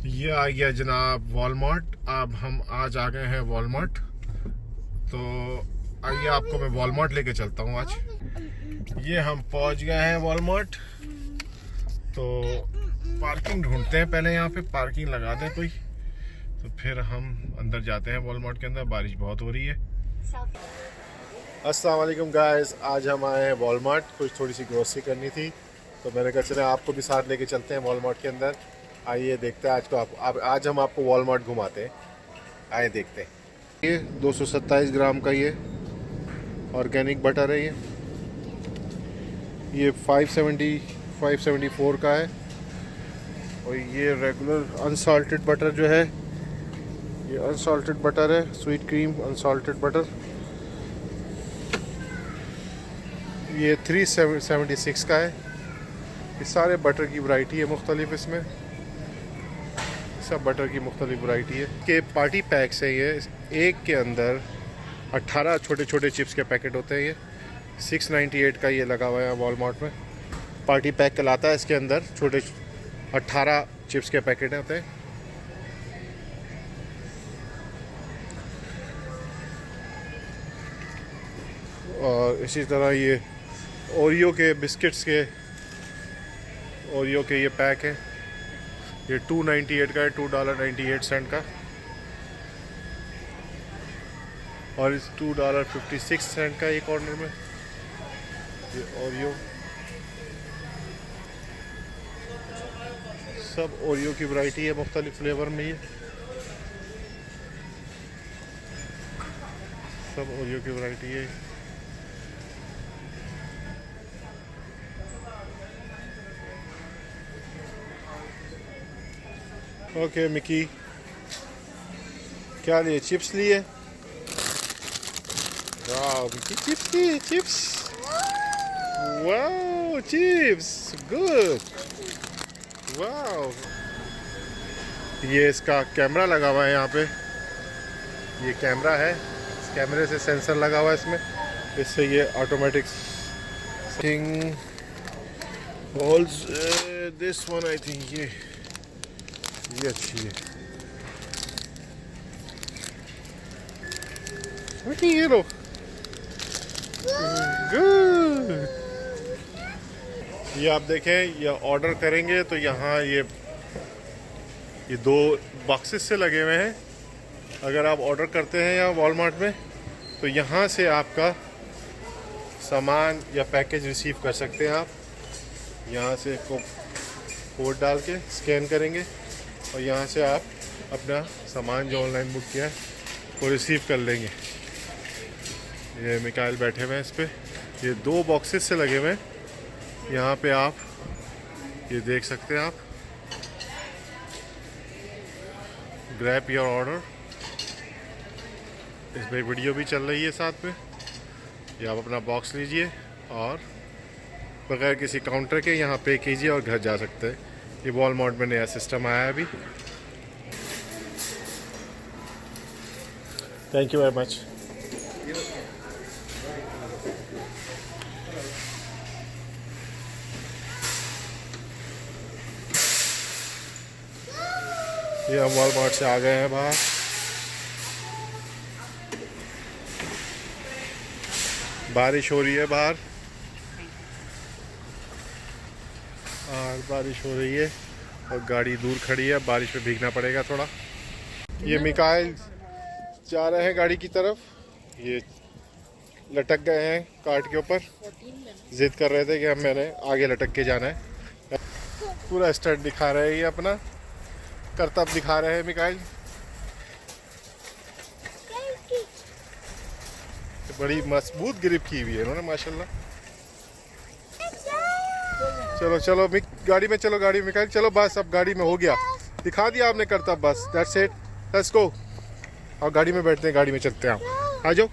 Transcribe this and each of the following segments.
ये आ गया जनाब वॉलमार्ट। अब हम आज आ गए हैं वॉलमार्ट। तो आइए आपको मैं वॉलमार्ट लेके चलता हूँ आज। ये हम पहुँच गए हैं वॉलमार्ट। तो पार्किंग ढूंढते हैं, पहले यहाँ पे पार्किंग लगा दें कोई, तो फिर हम अंदर जाते हैं वॉलमार्ट के अंदर। बारिश बहुत हो रही है। अस्सलाम वालेकुम गाइस, आज हम आए हैं वॉलमार्ट। कुछ थोड़ी सी ग्रोसरी करनी थी, तो मैंने कहा चले आपको भी साथ लेके चलते हैं वॉलमार्ट के अंदर। आइए देखते हैं आज हम आपको वॉलमार्ट घुमाते हैं। आइए देखते हैं। ये 227 ग्राम का ये ऑर्गेनिक बटर है। ये 574 का है। और ये रेगुलर अनसाल्टेड बटर जो है, ये अनसाल्टेड बटर है, स्वीट क्रीम अनसाल्टेड बटर। ये 376 का है। ये सारे बटर की वैरायटी है मुख्तलिफ, इसमें सब बटर की मुख्तलिफ वैरायटी है। के पार्टी पैक्स है ये, एक के अंदर 18 छोटे छोटे चिप्स के पैकेट होते हैं। ये 698 का ये लगा हुआ है वॉलमार्ट में। पार्टी पैक कहलाता है। इसके अंदर छोटे 18 चिप्स के पैकेट होते हैं। और इसी तरह ये ओरियो के बिस्किट्स के, ओरियो के ये पैक है। ये 298 का है, $2.98 का। और इस $2.56 का एक कॉर्नर में ये ओरियो, सब ओरियो की वैरायटी है मुख्तलिफ फ्लेवर में। ये सब ओरियो की वैरायटी है। ओके मिकी, क्या लिए? चिप्स लिए? वाह मिकी, चिप्स लिए, चिप्स। वाह चिप्स, गुड। वाह, ये इसका कैमरा लगा हुआ है यहाँ पे। ये कैमरा है, इस कैमरे से सेंसर लगा हुआ है इसमें, इससे ये automatic thing holds this one. I think ये अच्छी है। ये लो, गुड। ये आप देखें, ये ऑर्डर करेंगे तो यहाँ ये 2 बॉक्सेस से लगे हुए हैं। अगर आप ऑर्डर करते हैं यहाँ वॉलमार्ट में, तो यहाँ से आपका सामान या पैकेज रिसीव कर सकते हैं। आप यहाँ से कोड डाल के स्कैन करेंगे और यहाँ से आप अपना सामान जो ऑनलाइन बुक किया है वो रिसीव कर लेंगे। ये मिकाइल बैठे हुए हैं इस पे। ये 2 बॉक्सेस से लगे हुए हैं। यहाँ पे आप ये देख सकते हैं। आप ग्रैब योर ऑर्डर, इसमें वीडियो भी चल रही है साथ में। ये आप अपना बॉक्स लीजिए और बगैर किसी काउंटर के यहाँ पे कीजिए और घर जा सकते हैं। ये वॉलमार्ट में नया सिस्टम आया है अभी। Thank you very much. ये हम वॉलमार्ट से आ गए हैं बाहर। बारिश हो रही है बाहर, और बारिश हो रही है और गाड़ी दूर खड़ी है। बारिश में भीगना पड़ेगा थोड़ा। ये मिकाइल जा रहे हैं गाड़ी की तरफ। ये लटक गए हैं कार्ट के ऊपर, जिद कर रहे थे कि मैंने आगे लटक के जाना है। पूरा स्टंट दिखा रहे हैं, ये अपना करतब दिखा रहे हैं मिकाइल। बड़ी मजबूत ग्रिप की हुई है इन्होंने माशाल्लाह। चलो चलो गाड़ी में चलो, गाड़ी में मिकाइल चलो। बस अब गाड़ी में हो गया, दिखा दिया आपने करतब, बस दैट्स इट, लेट्स गो। और गाड़ी में बैठते हैं, गाड़ी में चलते हैं, आप आ जाओ।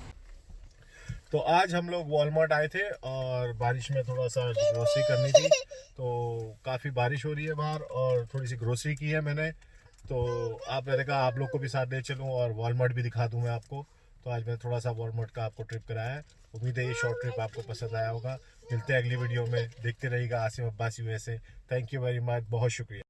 तो आज हम लोग वॉलमार्ट आए थे और बारिश में थोड़ा सा ग्रोसरी करनी थी। तो काफ़ी बारिश हो रही है बाहर और थोड़ी सी ग्रोसरी की है मैंने। तो मैंने कहा आप लोग को भी साथ ले चलूँ और वॉलमार्ट भी दिखा दूँ मैं आपको। तो आज मैं थोड़ा सा वॉलमार्ट का आपको ट्रिप कराया है। उम्मीद है ये शॉर्ट ट्रिप आपको पसंद आया होगा। मिलते हैं अगली वीडियो में, देखते रहिएगा आसिम अब्बासी। वैसे थैंक यू वेरी मच, बहुत शुक्रिया।